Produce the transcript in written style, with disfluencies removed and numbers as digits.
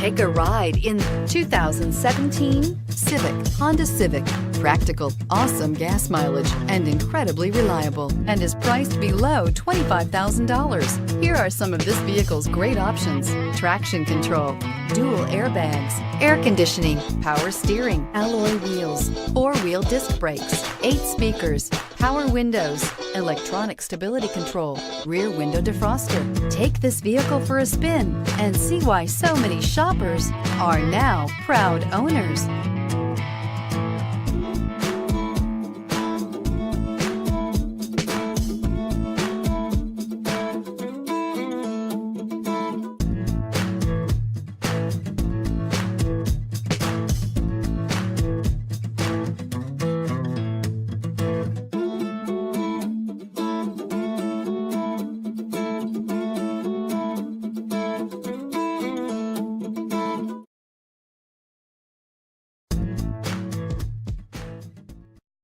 Take a ride in 2017 Civic, Honda Civic. Practical, awesome gas mileage, and incredibly reliable, and is priced below $25,000. Here are some of this vehicle's great options: traction control, dual airbags, air conditioning, power steering, alloy wheels, four-wheel disc brakes, 8 speakers, power windows, electronic stability control, rear window defroster. Take this vehicle for a spin and see why so many shoppers are now proud owners.